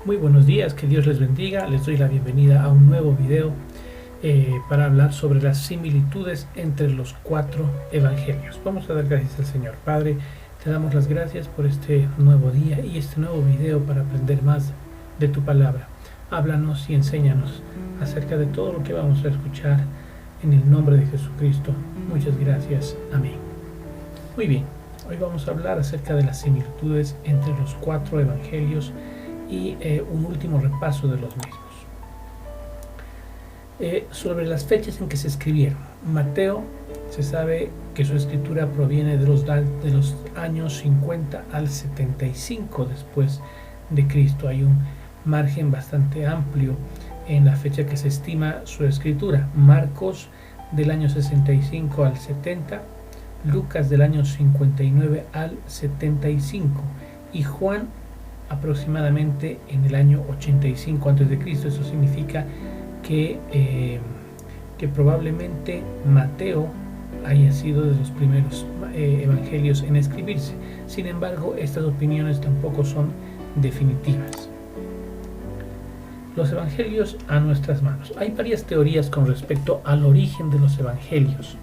Muy buenos días, que Dios les bendiga. Les doy la bienvenida a un nuevo video para hablar sobre las similitudes entre los cuatro evangelios. Vamos a dar gracias al Señor. Padre, te damos las gracias por este nuevo día y este nuevo video para aprender más de tu palabra. Háblanos y enséñanos acerca de todo lo que vamos a escuchar en el nombre de Jesucristo. Muchas gracias. Amén. Muy bien, hoy vamos a hablar acerca de las similitudes entre los cuatro evangelios y un último repaso de los mismos. Sobre las fechas en que se escribieron. Mateo, se sabe que su escritura proviene de los años 50 al 75 después de Cristo. Hay un margen bastante amplio en la fecha que se estima su escritura. Marcos del año 65 al 70, Lucas del año 59 al 75 y Juan aproximadamente en el año 85 a.C. Eso significa que probablemente Mateo haya sido de los primeros evangelios en escribirse. Sin embargo, estas opiniones tampoco son definitivas. Los evangelios a nuestras manos. Hay varias teorías con respecto al origen de los evangelios.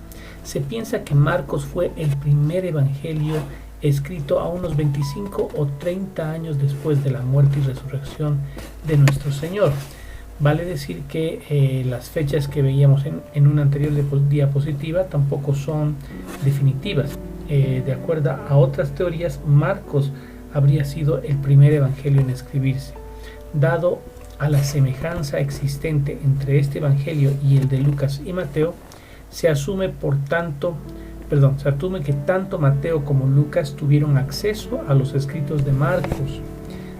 Se piensa que Marcos fue el primer evangelio escrito a unos 25 o 30 años después de la muerte y resurrección de nuestro Señor. Vale decir que las fechas que veíamos en una anterior diapositiva tampoco son definitivas. De acuerdo a otras teorías, Marcos habría sido el primer evangelio en escribirse. Dado a la semejanza existente entre este evangelio y el de Lucas y Mateo, se asume que tanto Mateo como Lucas tuvieron acceso a los escritos de Marcos.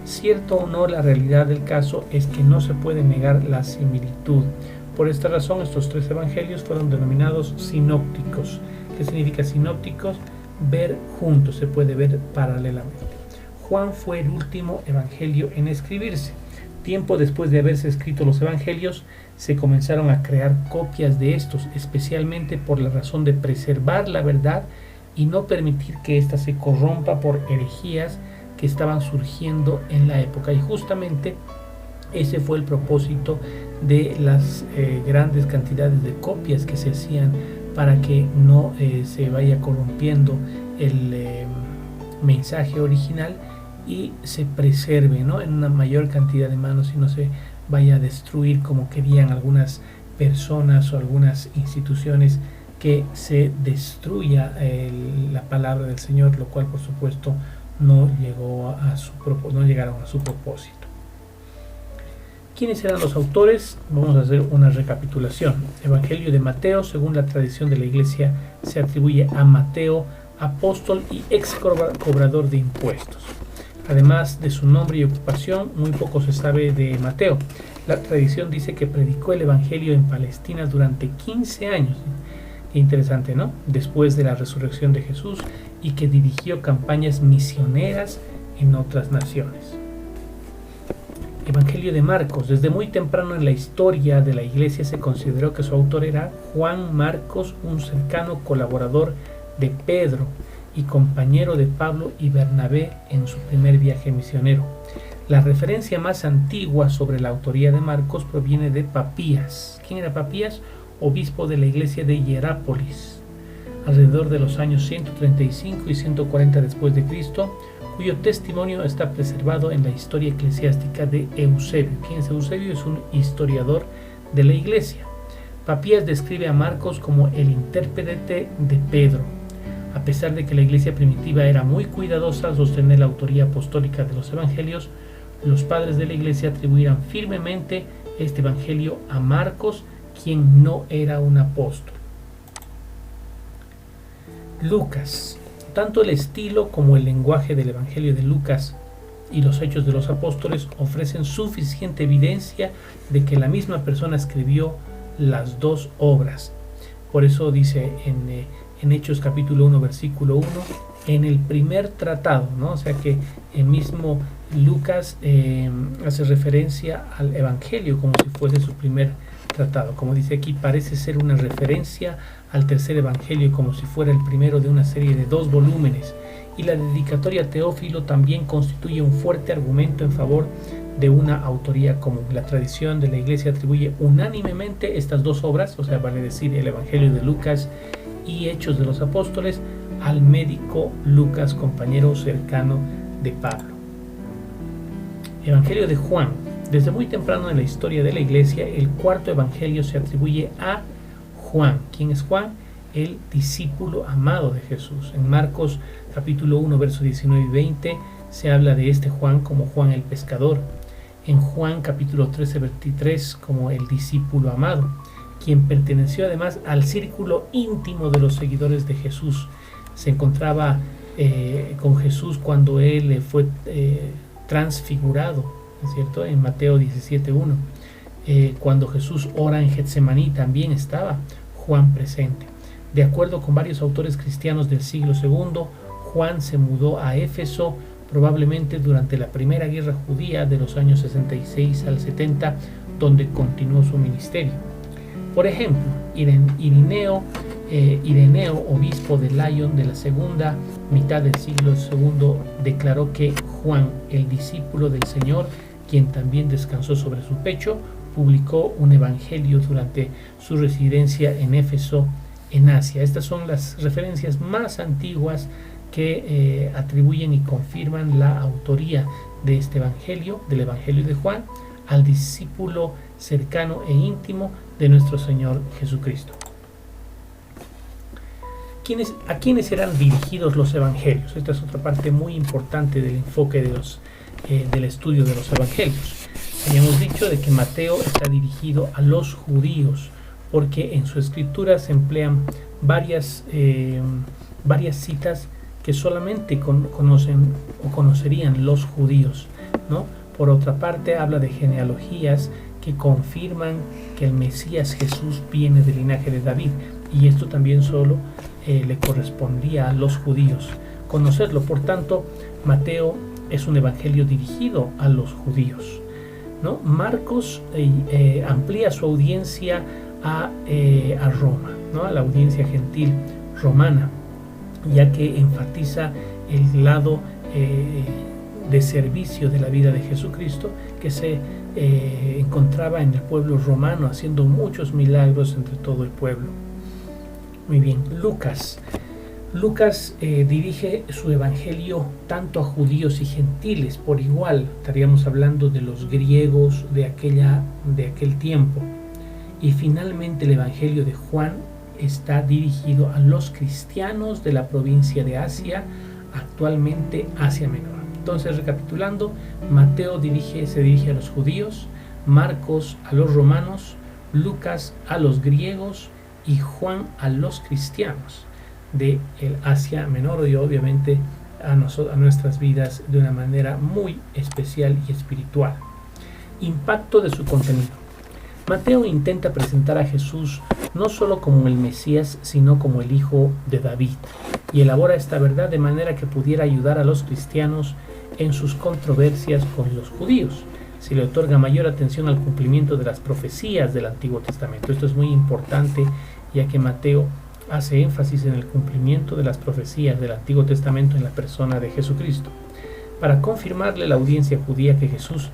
Cierto o no, la realidad del caso es que no se puede negar la similitud. Por esta razón, estos tres evangelios fueron denominados sinópticos. ¿Qué significa sinópticos? Ver juntos, se puede ver paralelamente. Juan fue el último evangelio en escribirse. Tiempo después de haberse escrito los evangelios, se comenzaron a crear copias de estos, especialmente por la razón de preservar la verdad y no permitir que ésta se corrompa por herejías que estaban surgiendo en la época. Y justamente ese fue el propósito de las grandes cantidades de copias que se hacían para que no se vaya corrompiendo el mensaje original y se preserve, ¿no?, en una mayor cantidad de manos y no se vaya a destruir como querían algunas personas o algunas instituciones, que se destruya la palabra del Señor, lo cual por supuesto no llegaron a su propósito. ¿Quiénes eran los autores? Vamos a hacer una recapitulación. Evangelio de Mateo, según la tradición de la Iglesia, se atribuye a Mateo, apóstol y ex cobrador de impuestos. Además de su nombre y ocupación, muy poco se sabe de Mateo. La tradición dice que predicó el evangelio en Palestina durante 15 años. Qué interesante, ¿no? Después de la resurrección de Jesús, y que dirigió campañas misioneras en otras naciones. Evangelio de Marcos. Desde muy temprano en la historia de la Iglesia se consideró que su autor era Juan Marcos, un cercano colaborador de Pedro y compañero de Pablo y Bernabé en su primer viaje misionero. La referencia más antigua sobre la autoría de Marcos proviene de Papías. ¿Quién era Papías? Obispo de la iglesia de Hierápolis, alrededor de los años 135 y 140 después de Cristo, cuyo testimonio está preservado en la historia eclesiástica de Eusebio. ¿Quién es Eusebio? Es un historiador de la iglesia. Papías describe a Marcos como el intérprete de Pedro. A pesar de que la iglesia primitiva era muy cuidadosa al sostener la autoría apostólica de los evangelios, los padres de la iglesia atribuían firmemente este evangelio a Marcos, quien no era un apóstol. Lucas. Tanto el estilo como el lenguaje del evangelio de Lucas y los hechos de los apóstoles ofrecen suficiente evidencia de que la misma persona escribió las dos obras. Por eso dice en Hechos capítulo 1 versículo 1, en el primer tratado, ¿no? O sea que el mismo Lucas hace referencia al evangelio como si fuese su primer tratado. Como dice aquí, parece ser una referencia al tercer evangelio como si fuera el primero de una serie de 2 volúmenes y la dedicatoria a Teófilo también constituye un fuerte argumento en favor de una autoría común. La tradición de la Iglesia atribuye unánimemente estas dos obras, o sea, vale decir el Evangelio de Lucas y Hechos de los Apóstoles, al médico Lucas, compañero cercano de Pablo. Evangelio de Juan. Desde muy temprano en la historia de la Iglesia, el cuarto Evangelio se atribuye a Juan. ¿Quién es Juan? El discípulo amado de Jesús. En Marcos capítulo 1, versos 19 y 20 se habla de este Juan como Juan el pescador. En Juan capítulo 13, 23 como el discípulo amado, quien perteneció además al círculo íntimo de los seguidores de Jesús. Se encontraba con Jesús cuando él fue transfigurado, ¿no es cierto? En Mateo 17:1. Cuando Jesús ora en Getsemaní también estaba Juan presente. De acuerdo con varios autores cristianos del siglo II, Juan se mudó a Éfeso probablemente durante la primera guerra judía de los años 66 al 70, donde continuó su ministerio. Por ejemplo, Ireneo, obispo de Lyon de la segunda mitad del siglo II, declaró que Juan, el discípulo del Señor, quien también descansó sobre su pecho, publicó un evangelio durante su residencia en Éfeso, en Asia. Estas son las referencias más antiguas que atribuyen y confirman la autoría de este evangelio, del evangelio de Juan, al discípulo cercano e íntimo de nuestro Señor Jesucristo. ¿A quiénes eran dirigidos los evangelios? Esta es otra parte muy importante del enfoque del estudio de los evangelios. Habíamos dicho de que Mateo está dirigido a los judíos, porque en su escritura se emplean varias citas que solamente conocen o conocerían los judíos, ¿no? Por otra parte, habla de genealogías que confirman que el Mesías Jesús viene del linaje de David, y esto también solo le correspondía a los judíos conocerlo. Por tanto, Mateo es un evangelio dirigido a los judíos, ¿no? Marcos amplía su audiencia a Roma, ¿no? A la audiencia gentil romana, ya que enfatiza el lado de servicio de la vida de Jesucristo, que se encontraba en el pueblo romano, haciendo muchos milagros entre todo el pueblo. Muy bien, Lucas dirige su evangelio tanto a judíos y gentiles por igual. Estaríamos hablando de los griegos de aquel tiempo. Y finalmente el evangelio de Juan está dirigido a los cristianos de la provincia de Asia, actualmente Asia Menor. Entonces, recapitulando, Mateo se dirige a los judíos, Marcos a los romanos, Lucas a los griegos y Juan a los cristianos de el Asia Menor, y obviamente a nuestras vidas de una manera muy especial y espiritual. Impacto de su contenido. Mateo intenta presentar a Jesús no solo como el Mesías, sino como el Hijo de David, y elabora esta verdad de manera que pudiera ayudar a los cristianos en sus controversias con los judíos. Se le otorga mayor atención al cumplimiento de las profecías del Antiguo Testamento. Esto es muy importante, ya que Mateo hace énfasis en el cumplimiento de las profecías del Antiguo Testamento en la persona de Jesucristo, para confirmarle a la audiencia judía que Jesús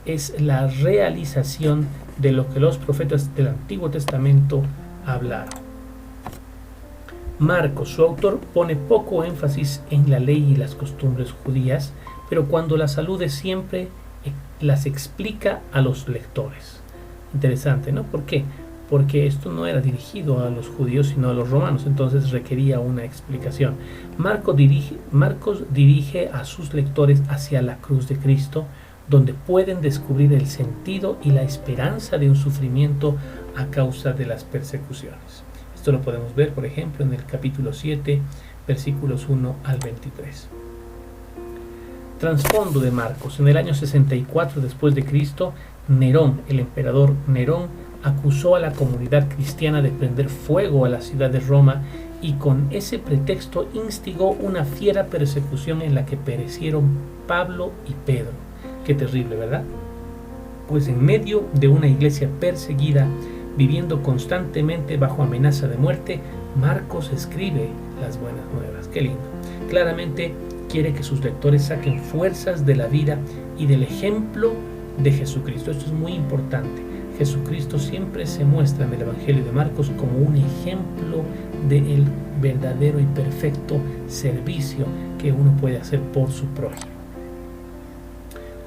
es la realización de lo que los profetas del Antiguo Testamento hablaron. Marcos, su autor, pone poco énfasis en la ley y las costumbres judías, pero cuando las alude siempre las explica a los lectores. Interesante, ¿no? ¿Por qué? Porque esto no era dirigido a los judíos sino a los romanos, entonces requería una explicación. Marcos dirige a sus lectores hacia la cruz de Cristo, donde pueden descubrir el sentido y la esperanza de un sufrimiento a causa de las persecuciones. Esto lo podemos ver, por ejemplo, en el capítulo 7, versículos 1 al 23. Trasfondo de Marcos. En el año 64 después de Cristo, Nerón, el emperador Nerón, acusó a la comunidad cristiana de prender fuego a la ciudad de Roma, y con ese pretexto instigó una fiera persecución en la que perecieron Pablo y Pedro. Qué terrible, ¿verdad? Pues en medio de una iglesia perseguida, viviendo constantemente bajo amenaza de muerte, Marcos escribe las buenas nuevas. Qué lindo. Claramente quiere que sus lectores saquen fuerzas de la vida y del ejemplo de Jesucristo. Esto es muy importante. Jesucristo siempre se muestra en el Evangelio de Marcos como un ejemplo del verdadero y perfecto servicio que uno puede hacer por su prójimo.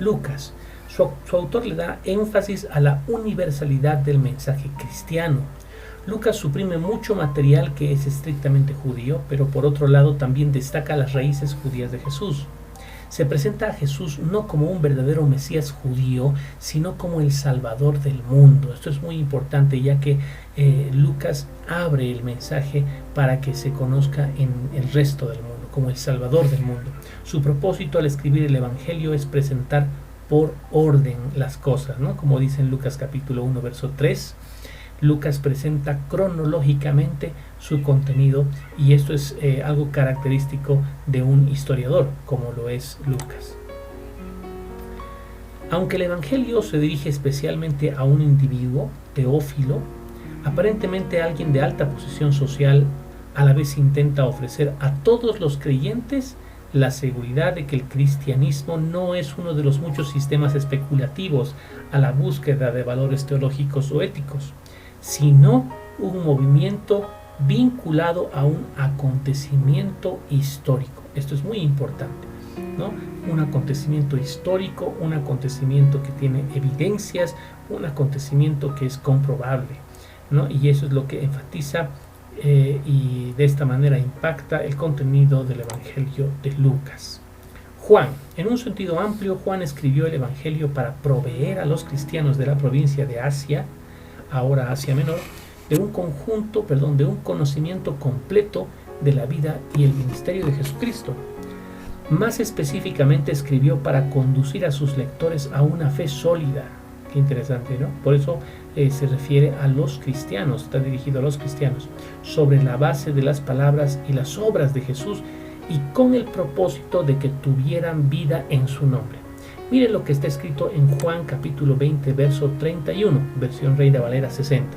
Lucas, su autor le da énfasis a la universalidad del mensaje cristiano. Lucas suprime mucho material que es estrictamente judío, pero por otro lado también destaca las raíces judías de Jesús. Se presenta a Jesús no como un verdadero Mesías judío, sino como el Salvador del mundo. Esto es muy importante, ya que Lucas abre el mensaje para que se conozca en el resto del mundo, como el Salvador del mundo. Su propósito al escribir el Evangelio es presentar por orden las cosas, ¿no? Como dice en Lucas capítulo 1, verso 3. Lucas presenta cronológicamente su contenido, y esto es algo característico de un historiador como lo es Lucas. Aunque el Evangelio se dirige especialmente a un individuo, Teófilo, aparentemente alguien de alta posición social, a la vez intenta ofrecer a todos los creyentes la seguridad de que el cristianismo no es uno de los muchos sistemas especulativos a la búsqueda de valores teológicos o éticos, sino un movimiento vinculado a un acontecimiento histórico. Esto es muy importante, ¿no? Un acontecimiento histórico, un acontecimiento que tiene evidencias, un acontecimiento que es comprobable, ¿no? Y eso es lo que enfatiza y de esta manera impacta el contenido del Evangelio de Lucas. Juan, en un sentido amplio, Juan escribió el Evangelio para proveer a los cristianos de la provincia de Asia, ahora Asia Menor, de un conocimiento completo de la vida y el ministerio de Jesucristo. Más específicamente escribió para conducir a sus lectores a una fe sólida. Qué interesante, ¿no? Por eso se refiere a los cristianos, está dirigido a los cristianos, sobre la base de las palabras y las obras de Jesús, y con el propósito de que tuvieran vida en su nombre. Miren lo que está escrito en Juan capítulo 20, verso 31, versión Reina Valera 60.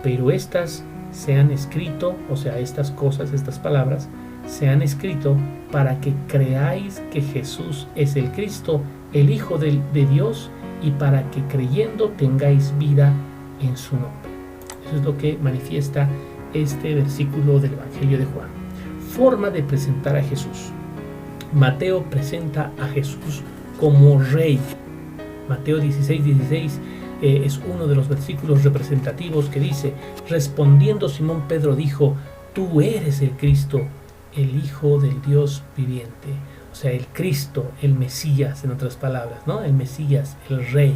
Pero estas se han escrito, o sea, estas cosas, estas palabras, se han escrito para que creáis que Jesús es el Cristo, el Hijo de Dios, y para que creyendo tengáis vida en su nombre. Eso es lo que manifiesta este versículo del Evangelio de Juan. Forma de presentar a Jesús. Mateo presenta a Jesús como Rey. Mateo 16:16 es uno de los versículos representativos que dice: respondiendo Simón Pedro dijo: tú eres el Cristo, el Hijo del Dios viviente. O sea, el Cristo, el Mesías, en otras palabras, ¿no? El Mesías, el Rey.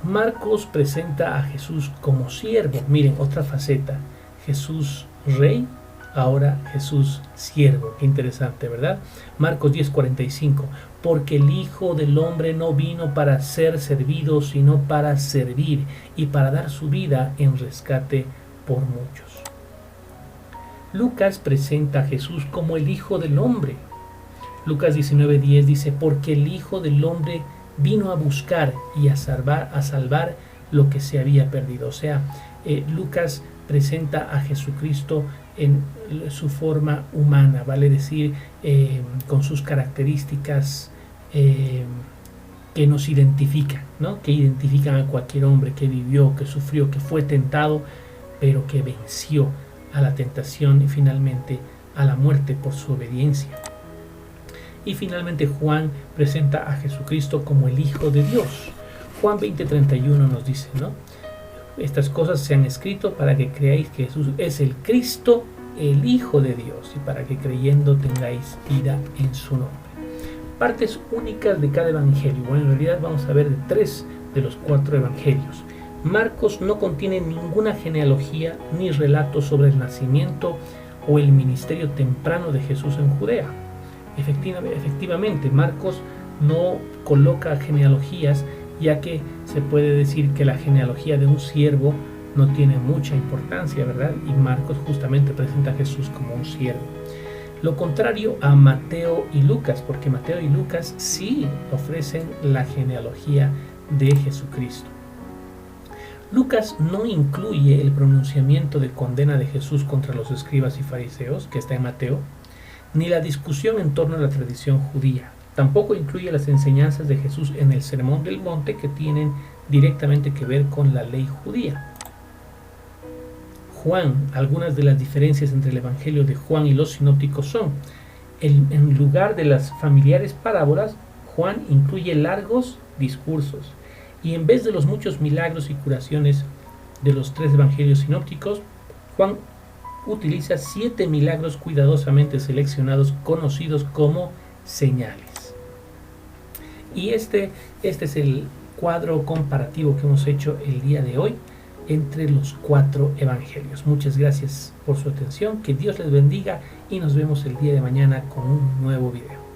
Marcos presenta a Jesús como siervo. Miren, otra faceta. Jesús Rey, ahora Jesús siervo. Qué interesante, ¿verdad? Marcos 10:45. Porque el Hijo del Hombre no vino para ser servido, sino para servir y para dar su vida en rescate por muchos. Lucas presenta a Jesús como el Hijo del Hombre. Lucas 19:10 dice: porque el Hijo del Hombre vino a buscar y a salvar lo que se había perdido. O sea, Lucas presenta a Jesucristo en su forma humana, vale decir, con sus características que nos identifican, ¿no? Que identifican a cualquier hombre que vivió, que sufrió, que fue tentado, pero que venció a la tentación y finalmente a la muerte por su obediencia. Y finalmente Juan presenta a Jesucristo como el Hijo de Dios. Juan 20:31 nos dice, ¿no? Estas cosas se han escrito para que creáis que Jesús es el Cristo, el Hijo de Dios, y para que creyendo tengáis vida en su nombre. Partes únicas de cada evangelio. Bueno, en realidad vamos a ver de 3 de los 4 evangelios. Marcos no contiene ninguna genealogía ni relato sobre el nacimiento o el ministerio temprano de Jesús en Judea. Efectivamente, Marcos no coloca genealogías, ya que se puede decir que la genealogía de un siervo no tiene mucha importancia, ¿verdad? Y Marcos justamente presenta a Jesús como un siervo. Lo contrario a Mateo y Lucas, porque Mateo y Lucas sí ofrecen la genealogía de Jesucristo. Lucas no incluye el pronunciamiento de condena de Jesús contra los escribas y fariseos, que está en Mateo, ni la discusión en torno a la tradición judía. Tampoco incluye las enseñanzas de Jesús en el Sermón del Monte, que tienen directamente que ver con la ley judía. Juan, algunas de las diferencias entre el Evangelio de Juan y los sinópticos son: en lugar de las familiares parábolas, Juan incluye largos discursos, y en vez de los muchos milagros y curaciones de los 3 evangelios sinópticos, Juan utiliza 7 milagros cuidadosamente seleccionados, conocidos como señales. Y este es el cuadro comparativo que hemos hecho el día de hoy entre los 4 evangelios. Muchas gracias por su atención, que Dios les bendiga y nos vemos el día de mañana con un nuevo video.